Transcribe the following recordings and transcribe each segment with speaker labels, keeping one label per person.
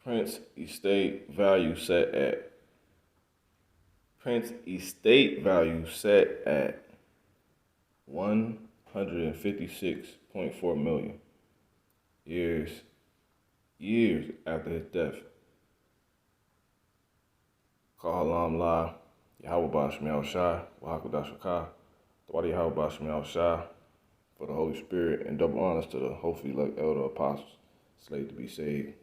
Speaker 1: Prince estate value set at Prince estate value set at 156.4 million years years after his death. Kahalam La, Yahweh Bashmiel Shai, Wahakadashaka, Dwadi Yahweh Bashmiel Shai, for the Holy Spirit, and double honors to the hopefully elect elder apostles, slated to be saved.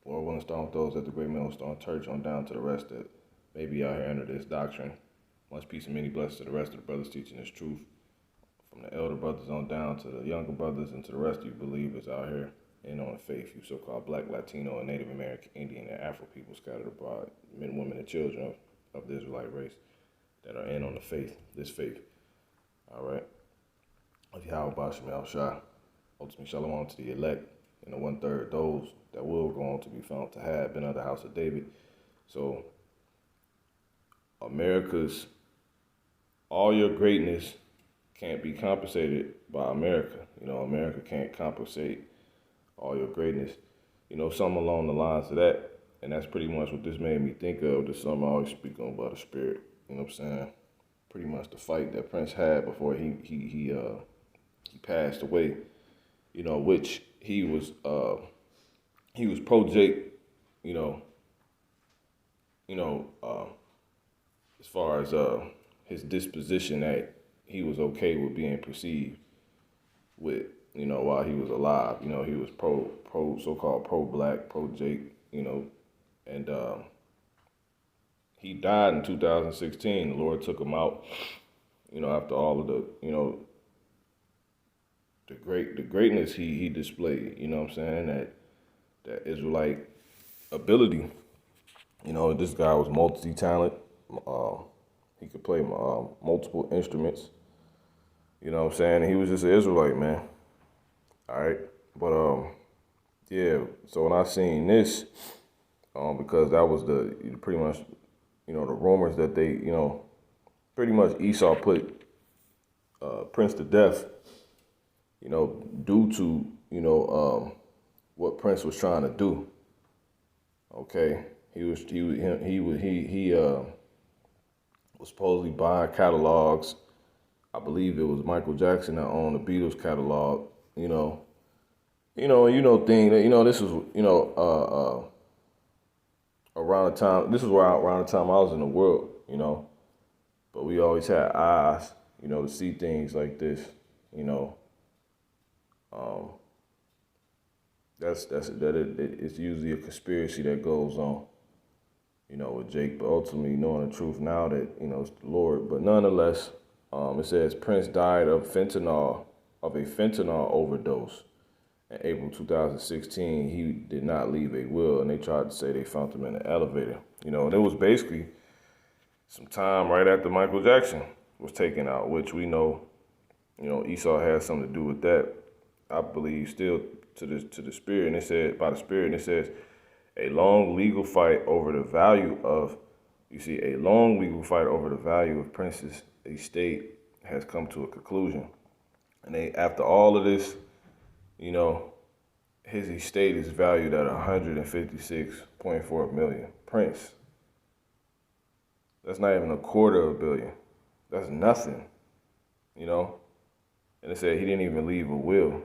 Speaker 1: Lord willing, stone with those at the great millstone church on down to the rest that may be out here under this doctrine. Much peace and many blessings to the rest of the brothers teaching this truth. From the elder brothers on down to the younger brothers and to the rest of you believers out here in on the faith, you so-called Black, Latino, and Native American, Indian, and Afro people scattered abroad, men, women, and children of the Israelite race that are in on the faith, this faith. All right. Of Yahweh Bashim Al Shah, ultimately shalom to the elect, and the 1/3 those that will go on to be found to have been of the house of David. So, all your greatness can't be compensated by America. America can't compensate all your greatness. Something along the lines of that. And that's pretty much what this made me think of. This something I always speak on about the spirit. You know what I'm saying? Pretty much the fight that Prince had before he passed away. Which he was pro Jake. As far as his disposition that he was okay with being perceived with, while he was alive. He was so-called pro-black, pro-Jake, and he died in 2016. The Lord took him out, after all of the, the greatness he displayed, what I'm saying, that Israelite ability. This guy was multi-talent. He could play multiple instruments. You know what I'm saying? He was just an Israelite, man. All right. But, yeah, so when I seen this, because that was pretty much, the rumors that they, pretty much Esau put Prince to death, due to, what Prince was trying to do. Okay. He was supposedly buying catalogs. I believe it was Michael Jackson that owned the Beatles catalog, thing that, this was, around the time, this was around the time I was in the world, but we always had eyes, to see things like this, it's usually a conspiracy that goes on, with Jake, but ultimately knowing the truth now that, it's the Lord. But nonetheless, it says Prince died of a fentanyl overdose in April 2016. He did not leave a will, and they tried to say they found him in the elevator. And it was basically some time right after Michael Jackson was taken out, which we know, Esau had something to do with that. I believe still to the spirit, and it said by the spirit, and it says a long legal fight over the value of Prince's estate has come to a conclusion. And after all of this, his estate is valued at 156.4 million. Prince. That's not even $250 million. That's nothing. And it said he didn't even leave a will.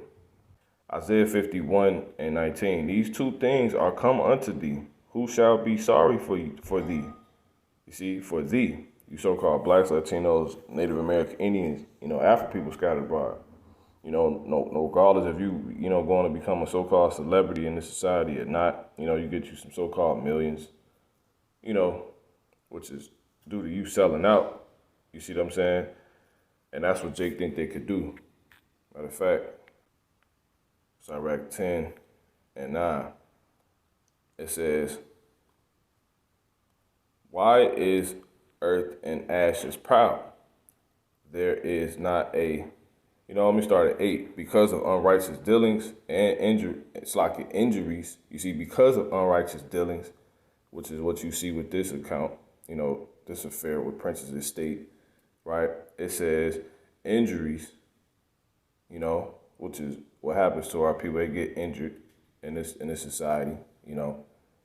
Speaker 1: Isaiah 51:19. These two things are come unto thee. Who shall be sorry for thee? You see, for thee, you so-called blacks, Latinos, Native American Indians, Afro people scattered abroad. No, regardless if you, going to become a so-called celebrity in this society or not, you get you some so-called millions, which is due to you selling out. You see what I'm saying? And that's what Jake think they could do. Matter of fact, Sirach 10:9, it says, why is earth and ashes proud? There is not a, let me start at 8. Because of unrighteous dealings and injuries, you see, because of unrighteous dealings, which is what you see with this account, this affair with Prince's estate, right? It says injuries, which is what happens to our people. They get injured in this society,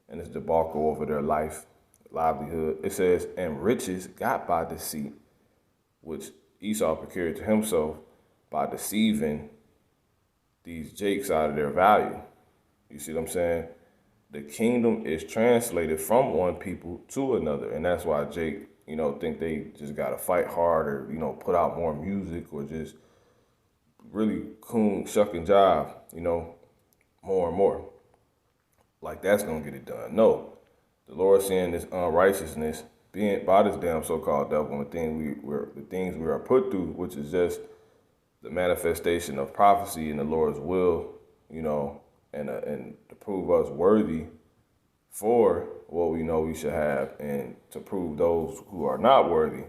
Speaker 1: and its debacle over their livelihood. It says, and riches got by deceit, which Esau procured to himself by deceiving these jakes out of their value. You see what I'm saying? The kingdom is translated from one people to another. And that's why Jake, think they just got to fight harder, put out more music or just really coon, shuck and jive, more and more. Like that's going to get it done. No, the Lord seeing this unrighteousness being by this damn so-called devil and the things we are put through, which is just the manifestation of prophecy in the Lord's will, and to prove us worthy for what we know we should have, and to prove those who are not worthy,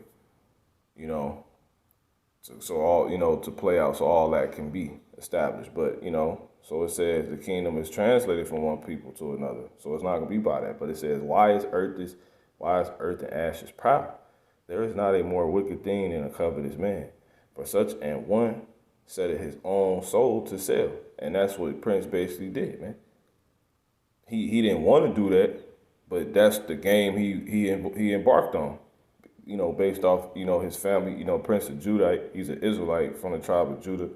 Speaker 1: so all, to play out so all that can be established. But, so it says the kingdom is translated from one people to another. So it's not going to be by that. But it says, why is earth and ashes proud? There is not a more wicked thing than a covetous man. For such an one setteth his own soul to sell. And that's what Prince basically did, man. He didn't want to do that, but that's the game he embarked on. Based off, his family, Prince of Judah, he's an Israelite from the tribe of Judah.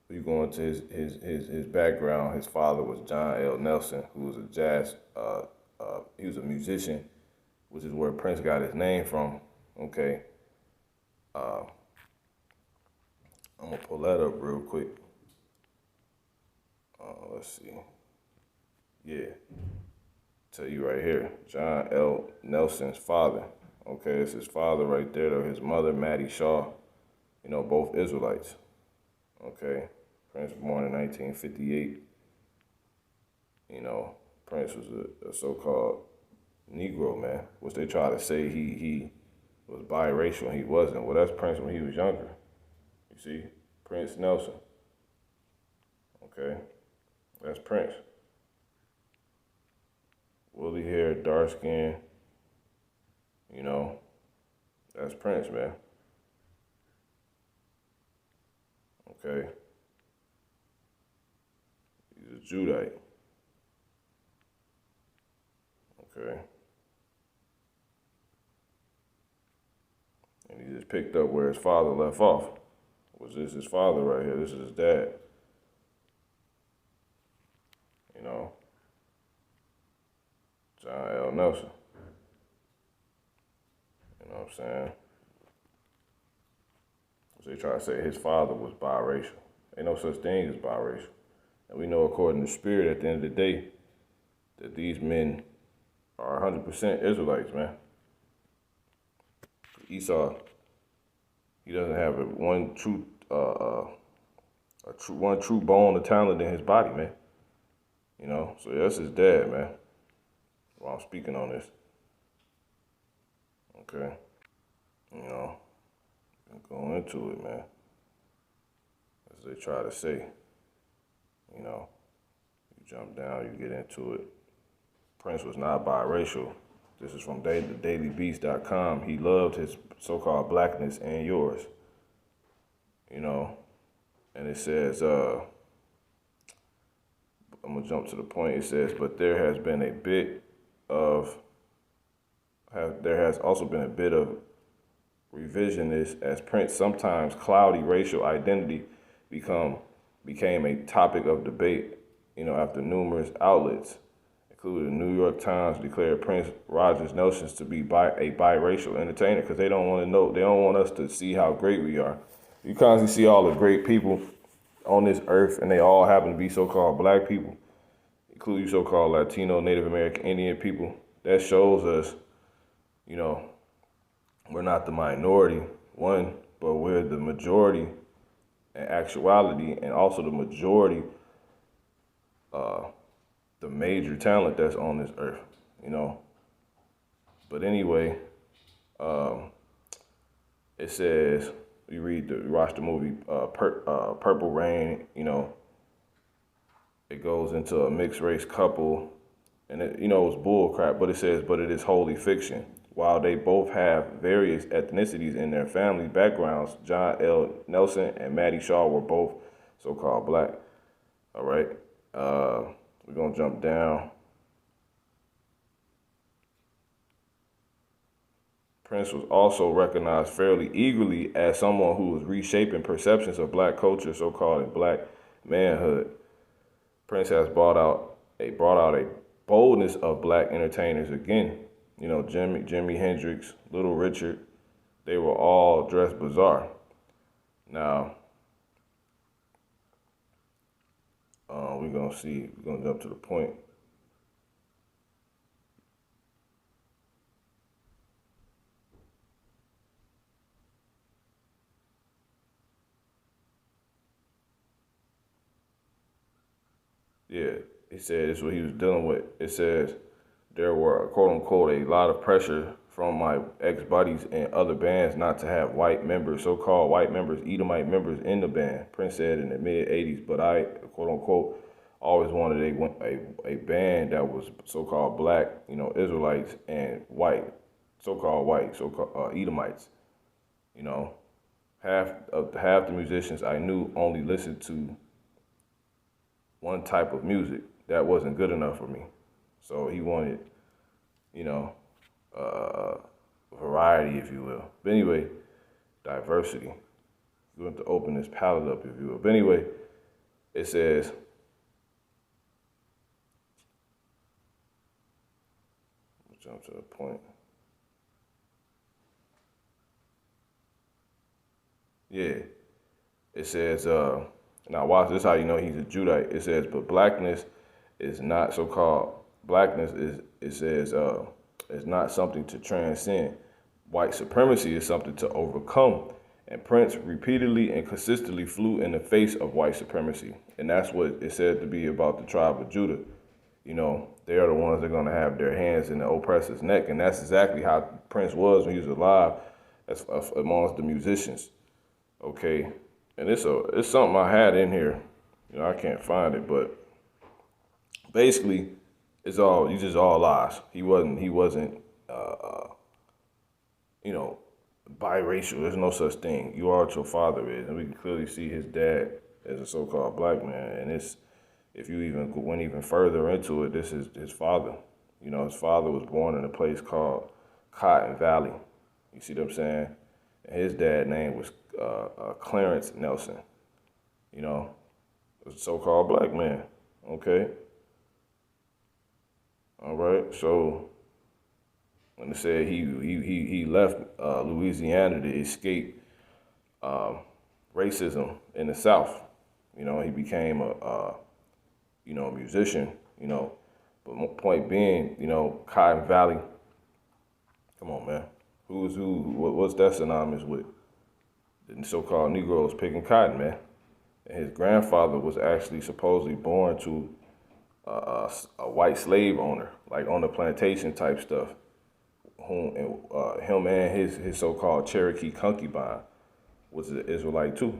Speaker 1: You go into his background. His father was John L. Nelson, who was a jazz, he was a musician, which is where Prince got his name from. Okay. I'm gonna pull that up real quick. Let's see. Yeah. Tell you right here, John L. Nelson's father. Okay, it's his father right there, though. His mother, Maddie Shaw, both Israelites. Okay, Prince was born in 1958. Prince was a so-called Negro, man, which they try to say he was biracial, and he wasn't. Well, that's Prince when he was younger. You see, Prince Nelson. Okay, that's Prince. Woolly hair, dark skin. That's Prince, man. Okay. He's a Judite. Okay. And he just picked up where his father left off. Was this his father right here? This is his dad. John L. Nelson. You know what I'm saying? So they try to say his father was biracial. Ain't no such thing as biracial. And we know according to Spirit at the end of the day that these men are 100% Israelites, man. Esau, he doesn't have one true bone of talent in his body, man. So that's his dad, man. While I'm speaking on this. Okay. Go into it, man. As they try to say. You jump down, you get into it. Prince was not biracial. This is from dailybeast.com. He loved his so-called blackness and yours. And it says, I'm going to jump to the point. It says, but there has also been a bit of revisionist as Prince's sometimes cloudy racial identity became a topic of debate, after numerous outlets, including the New York Times, declared Prince Rogers Nelson to be a biracial entertainer, because they don't want us to see how great we are. You constantly see all the great people on this earth, and they all happen to be so-called black people, including so-called Latino, Native American, Indian people. That shows us, we're not the minority, one, but we're the majority in actuality, and also the majority, the major talent that's on this earth, But anyway, it says, you watch the movie Purple Rain, it goes into a mixed race couple, and it was bull crap, but it says, but it is wholly fiction. While they both have various ethnicities in their family backgrounds, John L. Nelson and Maddie Shaw were both so-called black. All right. We're going to jump down. Prince was also recognized fairly eagerly as someone who was reshaping perceptions of black culture, so-called in black manhood. Prince has brought out a boldness of black entertainers again. You know, Jimi Hendrix, Little Richard, they were all dressed bizarre. Now, we're gonna see. We're gonna jump to the point. Yeah, he said this is what he was dealing with. It says there were quote unquote a lot of pressure from my ex buddies and other bands not to have white members, so-called white members, Edomite members in the band. Prince said in the mid '80s, but I quote unquote always wanted a band that was so-called black, you know, Israelites and white, so-called white, so-called Edomites. You know, half the musicians I knew only listened to one type of music. That wasn't good enough for me. So he wanted, you know, variety, if you will. But anyway, diversity. You want to open this palette up, if you will. But anyway, it says, jump to the point. Yeah. It says, now watch this how you know he's a Judite. It says, but blackness is not so-called, blackness is, it says, is not something to transcend. White supremacy is something to overcome. And Prince repeatedly and consistently flew in the face of white supremacy. And that's what it said to be about the tribe of Judah. You know, they are the ones that are going to have their hands in the oppressor's neck. And that's exactly how Prince was when he was alive as amongst the musicians. Okay. And it's something I had in here. You know, I can't find it, but basically it's just all lies. He wasn't you know, biracial. There's no such thing. You are what your father is. And we can clearly see his dad as a so-called black man. And it's, if you even went even further into it, this is his father. You know, his father was born in a place called Cotton Valley. You see what I'm saying? And his dad's name was Clarence Nelson. You know, a so-called black man. Okay. All right. So when it said he left Louisiana to escape racism in the South, you know, he became a you know, musician. You know, but point being, you know, Cotton Valley. Come on, man. Who's who? What's that synonymous with? The so-called Negroes picking cotton, man. And his grandfather was actually supposedly born to a white slave owner, like on the plantation type stuff. Him and his so-called Cherokee concubine was an Israelite too.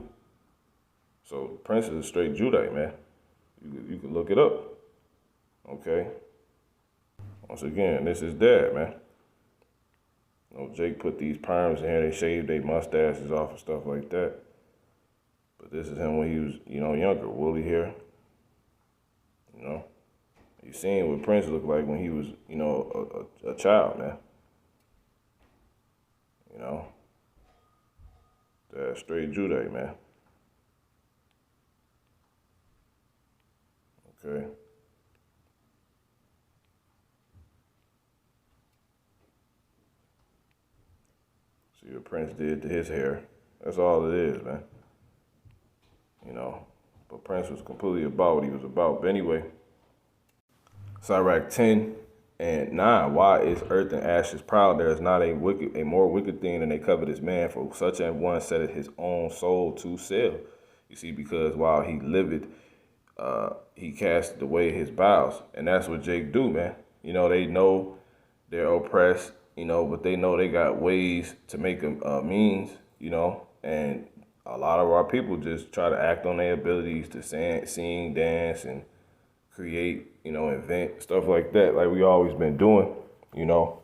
Speaker 1: So Prince is a straight Judite, man. You can look it up. Okay. Once again, this is dad, man. You know, Jake put these perms in here. They shaved their mustaches off and stuff like that. But this is him when he was, you know, younger, woolly hair. You know, you seen what Prince looked like when he was, you know, a child, man. You know, that's straight Judite, man. Okay. See what Prince did to his hair. That's all it is, man. You know, but Prince was completely about what he was about. But anyway, Sirach 10 and 9. Why is earth and ashes proud? There is not a more wicked thing than a covetous man, for such an one setteth his own soul to sell. You see, because while he liveth, he casted away his bowels. And that's what Jake do, man. You know, they know they're oppressed, you know, but they know they got ways to make a means, you know, and a lot of our people just try to act on their abilities to sing, dance, and create, you know, invent, stuff like that, like we always been doing, you know,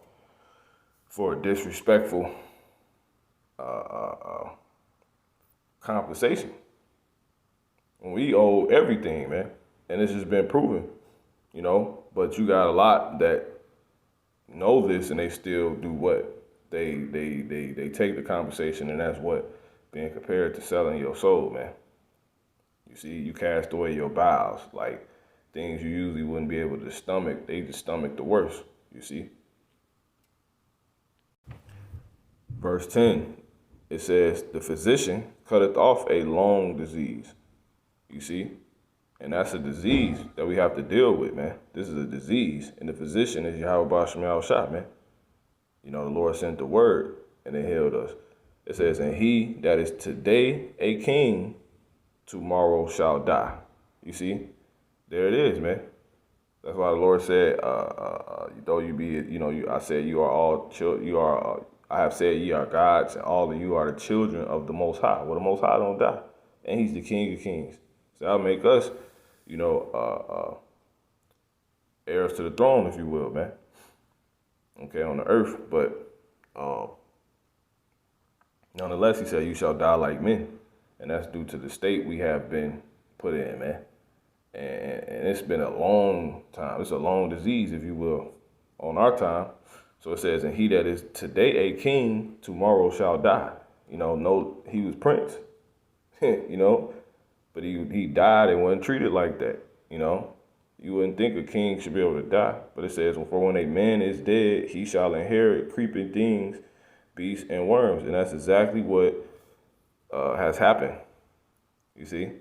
Speaker 1: for a disrespectful compensation. We owe everything, man, and this has been proven, you know, but you got a lot that know this and they still do what? they take the compensation, and that's what being compared to selling your soul, man. You see, you cast away your bowels, like things you usually wouldn't be able to stomach. They just stomach the worst. You see. Verse 10, it says, the physician cutteth off a long disease. You see? And that's a disease that we have to deal with, man. This is a disease. And the physician is Yahweh Bashem Yahushua, man. You know, the Lord sent the word and it healed us. It says, and he that is today a king, tomorrow shall die. You see? There it is, man. That's why the Lord said, though you be, I said you are all children, I have said ye are gods, and all of you are the children of the Most High. Well, the Most High don't die, and he's the King of Kings. So that'll make us, heirs to the throne, if you will, man. Okay, on the earth, but nonetheless, he said, you shall die like men, and that's due to the state we have been put in, man. And it's been a long time. It's a long disease, if you will, on our time. So it says, and he that is today a king, tomorrow shall die. No, he was prince, but he died and wasn't treated like that. You wouldn't think a king should be able to die. But it says, for when a man is dead, he shall inherit creeping things, beasts, and worms. And that's exactly what has happened. You see?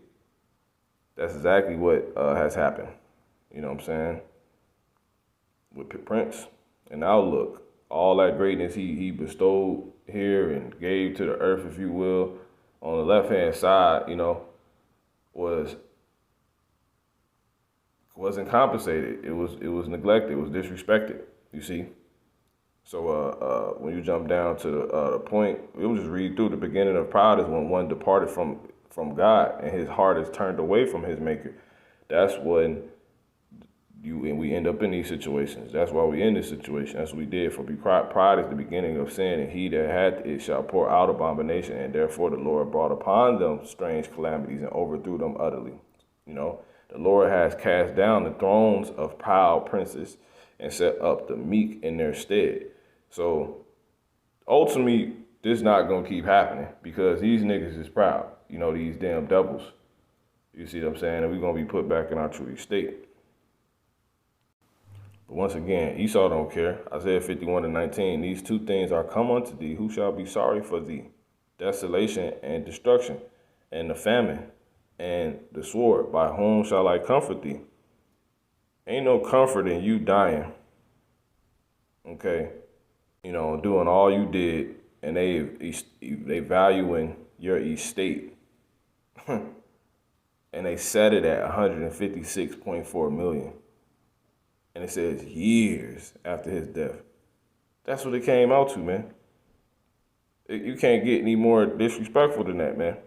Speaker 1: That's exactly what has happened. You know what I'm saying? With Prince. And now look, all that greatness he bestowed here and gave to the earth, if you will, on the left-hand side, wasn't compensated. It was neglected. It was disrespected. You see. So when you jump down to the point, we'll just read through the beginning of pride is when one departed from God and his heart is turned away from his maker. That's when we end up in these situations. That's why we in this situation. That's what we did. For pride is the beginning of sin, and he that hath it shall pour out abomination. And therefore the Lord brought upon them strange calamities and overthrew them utterly. The Lord has cast down the thrones of proud princes and set up the meek in their stead. So ultimately, this not going to keep happening because these niggas is proud. These damn devils. You see what I'm saying? And we're going to be put back in our true estate. But once again, Esau don't care. Isaiah 51:19, these two things are come unto thee, who shall be sorry for thee? Desolation and destruction, and the famine, and the sword. By whom shall I comfort thee? Ain't no comfort in you dying. Okay? Doing all you did, and they valuing your estate. And they set it at 156.4 million. And it says years after his death. That's what it came out to, man. You can't get any more disrespectful than that, man.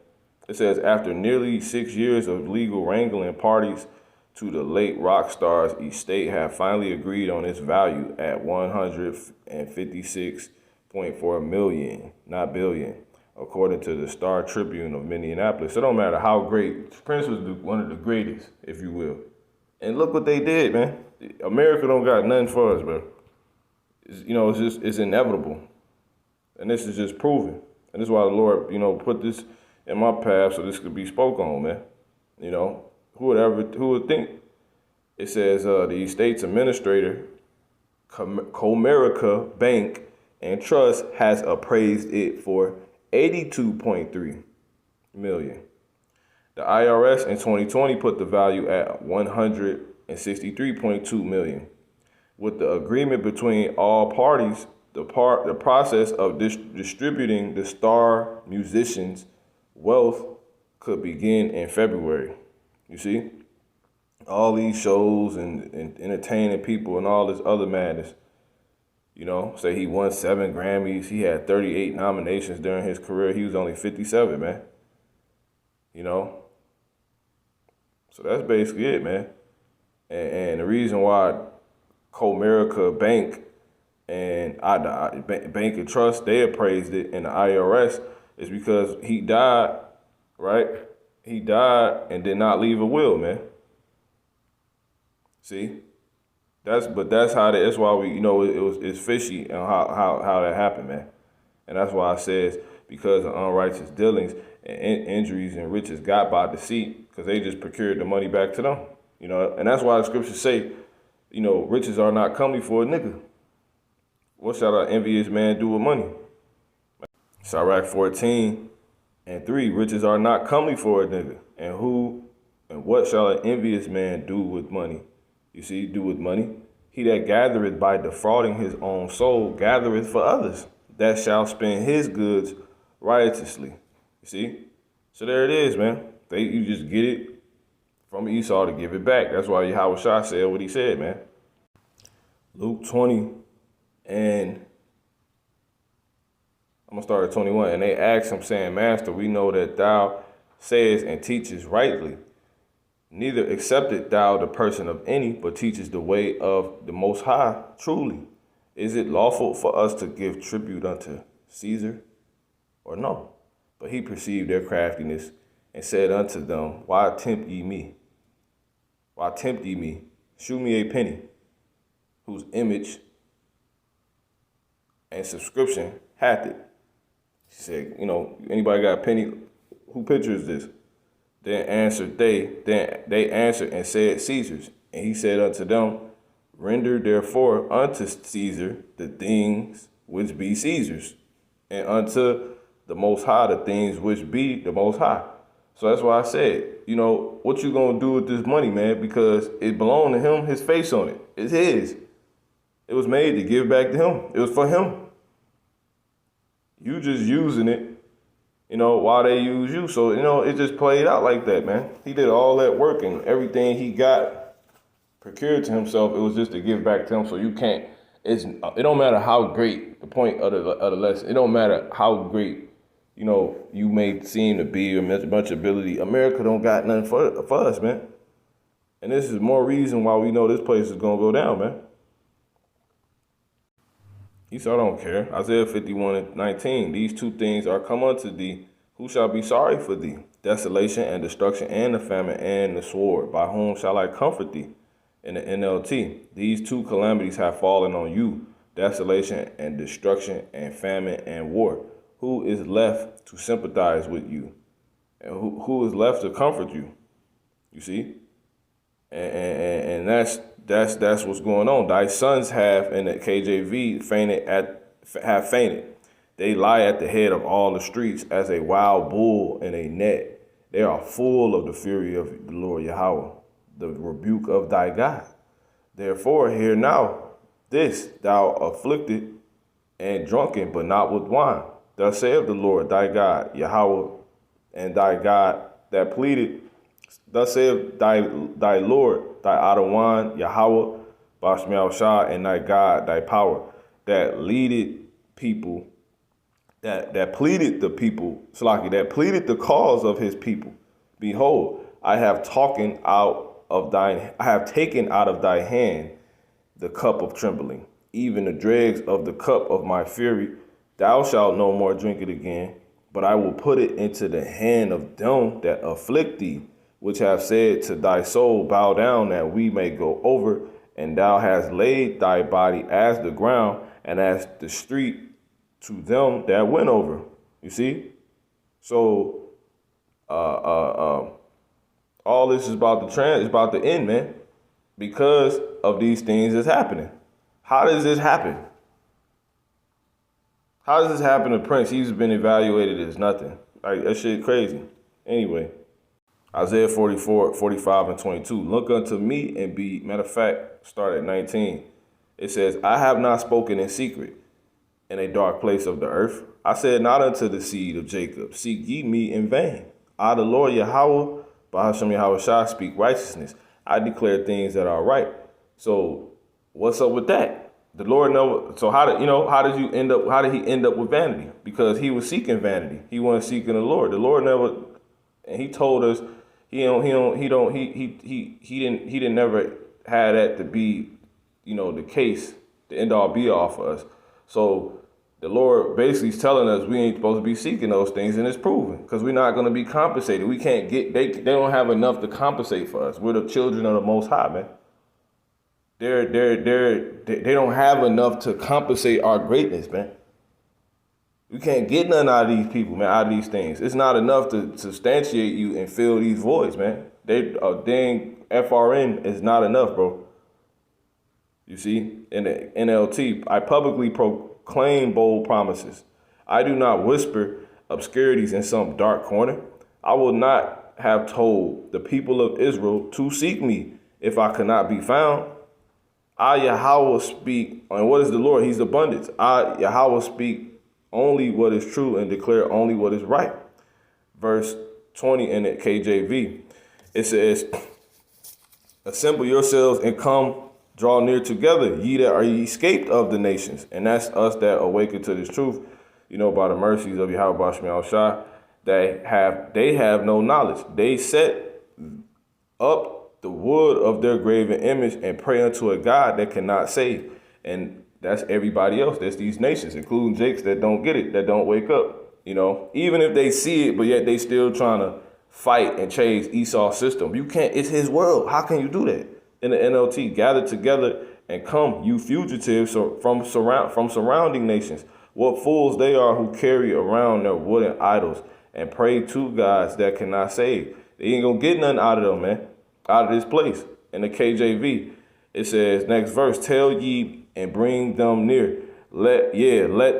Speaker 1: It says after nearly 6 years of legal wrangling, parties to the late rock star's estate have finally agreed on its value at 156.4 million, not billion, according to the Star Tribune of Minneapolis. So it don't matter how great. Prince was one of the greatest, if you will. And look what they did, man. America don't got nothing for us, bro. It's inevitable. And this is just proven. And this is why the Lord, put this in my path so this could be spoke on, man. Who would think? It says the estate's administrator, Comerica Bank and Trust, has appraised it for 82.3 million. The IRS in 2020 put the value at 163.2 million. With the agreement between all parties, the process of distributing the star musician's wealth could begin in February. You see? All these shows and entertaining people and all this other madness. Say he won 7 Grammys. He had 38 nominations during his career. He was only 57, man. So that's basically it, man. And the reason why Comerica Bank and Bank and Trust, they appraised it in the IRS is because he died, right? He died and did not leave a will, man. See? That's why it's fishy and how that happened, man. And that's why it says, because of unrighteous dealings and injuries and riches got by deceit, because they just procured the money back to them. And that's why the scriptures say, riches are not comely for a nigga. What shall an envious man do with money? Sirach 14:3, riches are not comely for a nigga. And what shall an envious man do with money? You see, do with money. He that gathereth by defrauding his own soul gathereth for others, that shall spend his goods riotously. You see? So there it is, man. You just get it from Esau to give it back. That's why Yahweh Shah said what he said, man. Luke 20, and I'm going to start at 21. And they asked him, saying, Master, we know that thou sayest and teachest rightly. Neither accepted thou the person of any, but teachest the way of the Most High truly. Is it lawful for us to give tribute unto Caesar or no? But he perceived their craftiness and said unto them, Why tempt ye me? Why tempt ye me? Shew me a penny, whose image and subscription hath it. She said, anybody got a penny? Who picture is this? Then they answered and said, Caesar's. And he said unto them, Render therefore unto Caesar the things which be Caesar's, and unto the Most High the things which be the Most High. So that's why I said, what you gonna do with this money, man? Because it belonged to him, his face on it. It's his. It was made to give back to him. It was for him. You just using it, while they use you. So, it just played out like that, man. He did all that work, and everything he got procured to himself, it was just to give back to him. So you can't, it don't matter how great, the point of the lesson, it don't matter how great, you may seem to be or much ability. America don't got nothing for us, man. And this is more reason why we know this place is going to go down, man. Esau don't care. Isaiah 51:19. These two things are come unto thee. Who shall be sorry for thee? Desolation and destruction and the famine and the sword. By whom shall I comfort thee? In the NLT. These two calamities have fallen on you. Desolation and destruction and famine and war. Who is left to sympathize with you? And who is left to comfort you? You see? And that's what's going on. Thy sons have, in the KJV, have fainted. They lie at the head of all the streets as a wild bull in a net. They are full of the fury of the Lord Yahweh, the rebuke of thy God. Therefore, hear now this, thou afflicted and drunken, but not with wine. Thus saith the Lord thy God, Yahweh, and thy God that pleaded. Thus saith thy Lord, thy Adonai, Yahweh, Bashmiel Shah, and thy God, thy power, that leaded people, that pleaded the people, Slaki, that pleaded the cause of his people. Behold, I have taken out of thy hand the cup of trembling, even the dregs of the cup of my fury. Thou shalt no more drink it again, but I will put it into the hand of them that afflict thee, which have said to thy soul, bow down that we may go over, and thou hast laid thy body as the ground and as the street to them that went over. You see? So all this is about the end, man, because of these things that's happening. How does this happen? How does this happen to Prince? He's been evaluated as nothing. Like, that shit crazy. Anyway, Isaiah 44:45-22. Look unto me and be, matter of fact, start at 19. It says, I have not spoken in secret in a dark place of the earth. I said not unto the seed of Jacob, seek ye me in vain. I, the Lord Yahweh, Bahashem Yahweh Shah, speak righteousness. I declare things that are right. So what's up with that? The Lord knows. So how did he end up with vanity? Because he was seeking vanity. He wasn't seeking the Lord. The Lord never, and he told us he didn't never have that to be, the case, the end all be all for us. So the Lord basically is telling us we ain't supposed to be seeking those things, and it's proven because we're not going to be compensated. We can't get, they don't have enough to compensate for us. We're the children of the Most High, man. They don't have enough to compensate our greatness, man. You can't get nothing out of these people, man, out of these things. It's not enough to substantiate you and fill these voids, man. They dang FRN is not enough, bro. You see, in the NLT, I publicly proclaim bold promises. I do not whisper obscurities in some dark corner. I will not have told the people of Israel to seek me if I could not be found. I, Yahweh, speak, and what is the Lord? He's abundance. I, Yahweh, speak only what is true and declare only what is right. Verse 20 in the KJV, it says, assemble yourselves and come draw near together, ye that are escaped of the nations. And that's us that awaken to this truth, by the mercies of Yahweh Bashmi Shai, they have no knowledge. They set up the wood of their graven image and pray unto a God that cannot save. And that's everybody else. That's these nations, including Jakes that don't get it, that don't wake up. Even if they see it, but yet they still trying to fight and change Esau's system. You can't, it's his world. How can you do that? In the NLT, gather together and come, you fugitives from surrounding nations. What fools they are who carry around their wooden idols and pray to gods that cannot save. They ain't gonna get nothing out of them, man, out of this place. In the KJV, it says, next verse, tell ye and bring them near. Let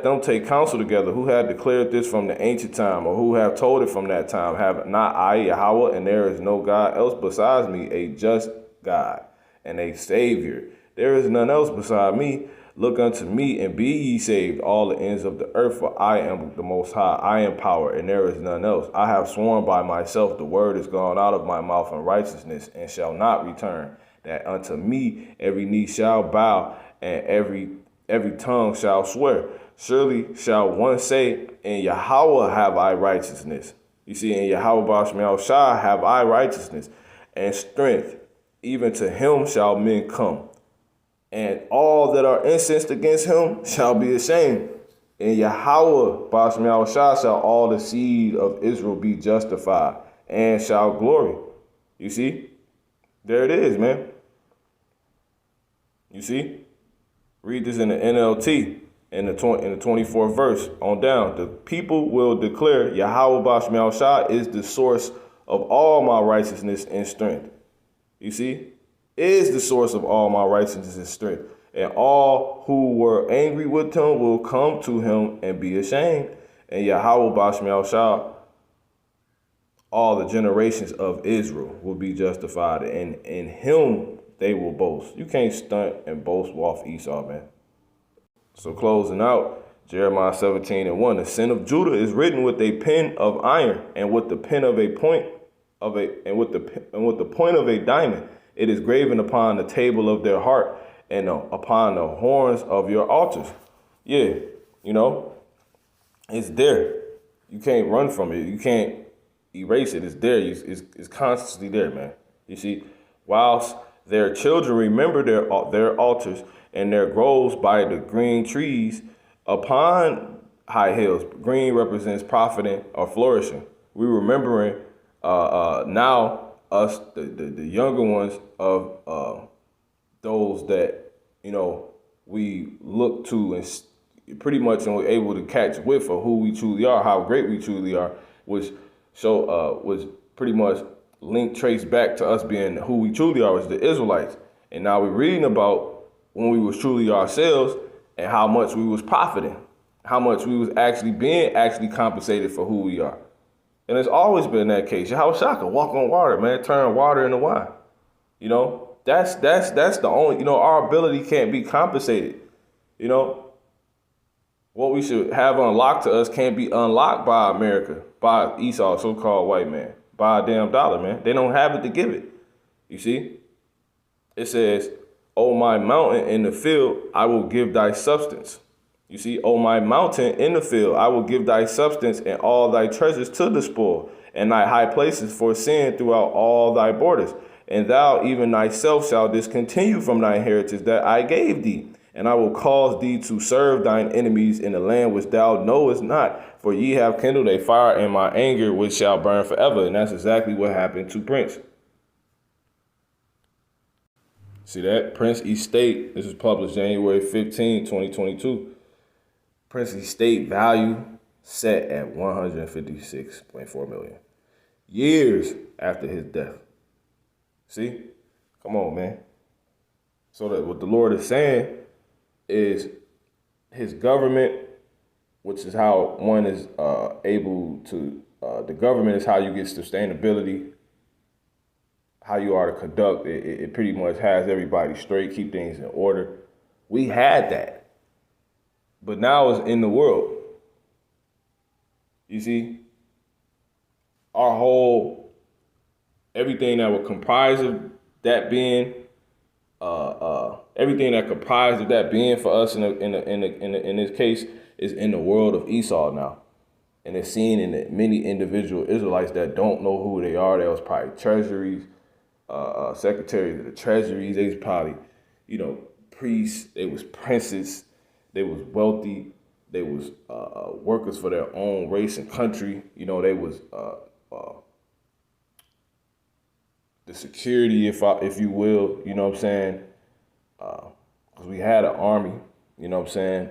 Speaker 1: them take counsel together. Who had declared this from the ancient time, or who have told it from that time? Have not I, Yahweh, and there is no God else besides me, a just God and a Savior. There is none else beside me. Look unto me and be ye saved, all the ends of the earth, for I am the Most High. I am power, and there is none else. I have sworn by myself, the word is gone out of my mouth in righteousness, and shall not return, that unto me every knee shall bow, and every tongue shall swear. Surely shall one say, in Yahweh have I righteousness. You see, in Yahweh Bashmi Shai have I righteousness and strength. Even to him shall men come, and all that are incensed against him shall be ashamed. In Yahweh Bashmi Shai shall all the seed of Israel be justified and shall glory. You see? There it is, man. You see? Read this in the NLT in the 24th verse on down. The people will declare Yahweh Bashmi Shai is the source of all my righteousness and strength. You see, is the source of all my righteousness and strength. And all who were angry with him will come to him and be ashamed. And Yahweh Bashmi Shai, all the generations of Israel will be justified. And in him they will boast. You can't stunt and boast off Esau, man. So closing out, Jeremiah 17:1. The sin of Judah is written with a pen of iron, and with the pen of a point of a with the point of a diamond. It is graven upon the table of their heart and upon the horns of your altars. Yeah, it's there. You can't run from it. You can't erase it. It's there. It's constantly there, man. You see, whilst their children remember their altars and their groves by the green trees upon high hills. Green represents profiting or flourishing. We're remembering now us, the younger ones of those that, we look to and pretty much and we're able to catch with of who we truly are, how great we truly are, which was pretty much traced back to us being who we truly are, as the Israelites. And now we're reading about when we was truly ourselves and how much we was profiting, how much we was actually compensated for who we are. And it's always been that case. Yahweh Shaka, walk on water, man, turn water into wine. That's the only, our ability can't be compensated. What we should have unlocked to us can't be unlocked by America, by Esau, so-called white man, by a damn dollar, man. They don't have it to give it. You see? It says, O my mountain in the field, I will give thy substance. You see, O my mountain in the field, I will give thy substance and all thy treasures to the spoil, and thy high places for sin throughout all thy borders. And thou even thyself shalt discontinue from thy heritage that I gave thee. And I will cause thee to serve thine enemies in the land which thou knowest not. For ye have kindled a fire in my anger, which shall burn forever. And that's exactly what happened to Prince. See that? Prince Estate. This was published January 15, 2022. Prince Estate value set at 156.4 million. Years after his death. See? Come on, man. So that what the Lord is saying is his government, which is how one is able to, the government is how you get sustainability, how you are to conduct. It pretty much has everybody straight, keep things in order. We had that. But now it's in the world. You see? Our whole, everything that would comprise of that being, everything that comprised of that being for us in this case is in the world of Esau now. And it's seen in the many individual Israelites that don't know who they are. There was probably treasuries, secretaries of the treasuries. They was probably, priests. They was princes. They was wealthy. They was workers for their own race and country. They was the security, if you will. You know what I'm saying? Because we had an army. You know what I'm saying?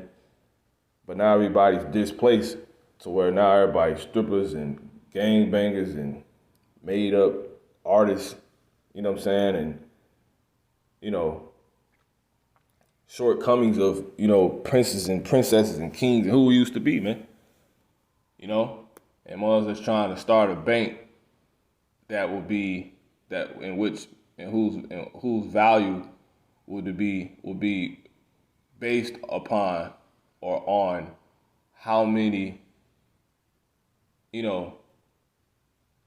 Speaker 1: But now everybody's displaced to where now everybody's strippers and gangbangers and made up artists. You know what I'm saying? And shortcomings of, princes and princesses and kings and who we used to be, man. And Mars is trying to start a bank that will be whose value would be based upon or on how many,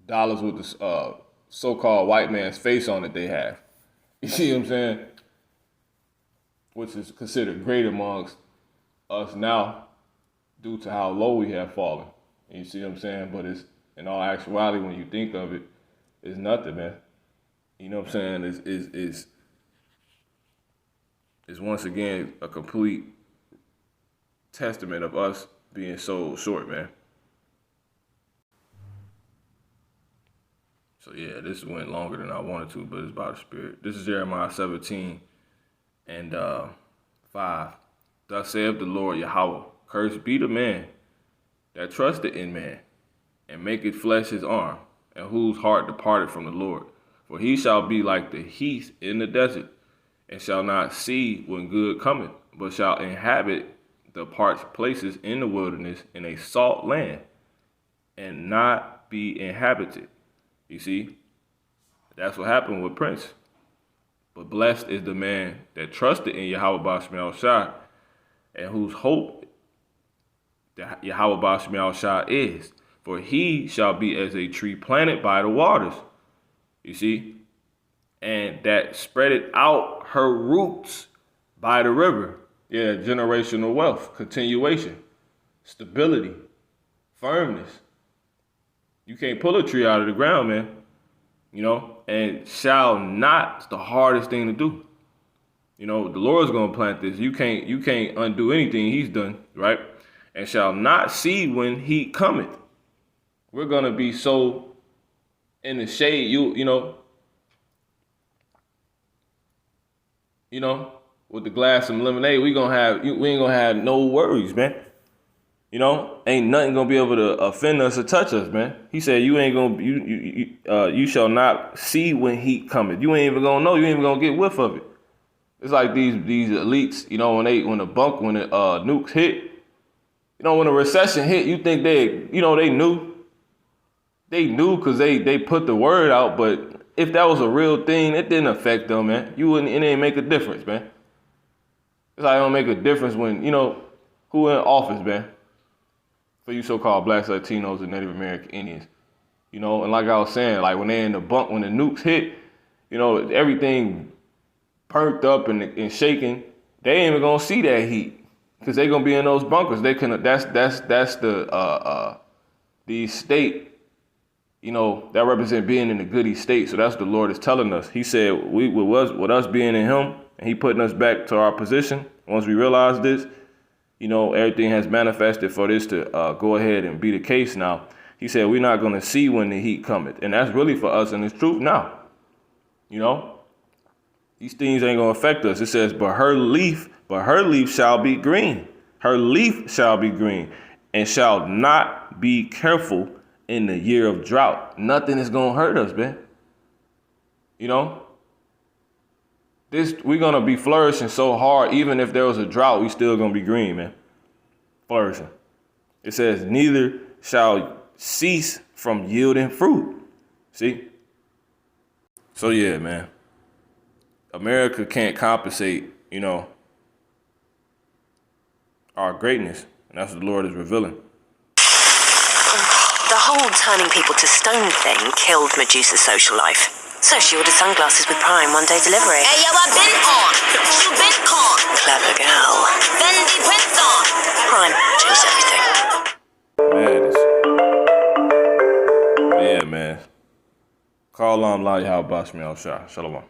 Speaker 1: dollars with the so-called white man's face on it they have. You see what I'm saying? Which is considered great amongst us now due to how low we have fallen. You see what I'm saying? But it's, in all actuality, when you think of it, it's nothing, man. You know what I'm saying? It's once again a complete testament of us being so short, man. So yeah, this went longer than I wanted to, but it's about the spirit. This is Jeremiah 17 and 5. Thus saith the Lord Yahweh, cursed be the man that trusted in man, and maketh flesh his arm, and whose heart departed from the Lord. For he shall be like the heath in the desert, and shall not see when good cometh, but shall inhabit the parched places in the wilderness in a salt land, and not be inhabited. You see, that's what happened with Prince. But blessed is the man that trusted in Yahweh Bashmiel Shah, and whose hope that Yahweh Bashmiel Shah is. For he shall be as a tree planted by the waters. You see? And that spreadeth out her roots by the river. Yeah, generational wealth, continuation, stability, firmness. You can't pull a tree out of the ground, man. And shall not, it's the hardest thing to do. The Lord's gonna plant this. You can't undo anything he's done, right? And shall not see when he cometh. We're gonna be so in the shade, with the glass of lemonade, we ain't gonna have no worries, man. Ain't nothing gonna be able to offend us or touch us, man. He said, you shall not see when he cometh. You ain't even gonna know. You ain't even gonna get whiff of it. It's like these elites, when the nukes hit, when a recession hit, you think they knew. They knew because they put the word out, but if that was a real thing, it didn't affect them, man. It didn't make a difference, man. It's like it don't make a difference when, who in office, man. For you so-called blacks, Latinos, and Native American Indians. And like I was saying, like when they in the bunk, when the nukes hit, everything perked up and shaking, they ain't even gonna see that heat. Because they gonna be in those bunkers. That's the state, that represent being in the goody state. So that's what the Lord is telling us. He said, with us being in him, and he putting us back to our position, once we realize this, everything has manifested for this to go ahead and be the case now. He said, we're not going to see when the heat cometh. And that's really for us, and it's truth now. These things ain't going to affect us. It says, but her leaf shall be green. Her leaf shall be green. and shall not be careful in the year of drought. Nothing is gonna hurt us, man. You know? We're gonna be flourishing so hard, even if there was a drought, we still gonna be green, man. Flourishing. It says, neither shall cease from yielding fruit. See? So yeah, man. America can't compensate, our greatness. And that's what the Lord is revealing.
Speaker 2: The whole turning people to stone thing killed Medusa's social life. So she ordered sunglasses with Prime one day delivery.
Speaker 3: Hey, yo, I been on. You been con.
Speaker 2: Clever girl.
Speaker 3: Fendi prints on.
Speaker 2: Prime changed everything.
Speaker 1: Man, yeah, man. Call on La Yahweh Bashmi Al Shah. Shalom.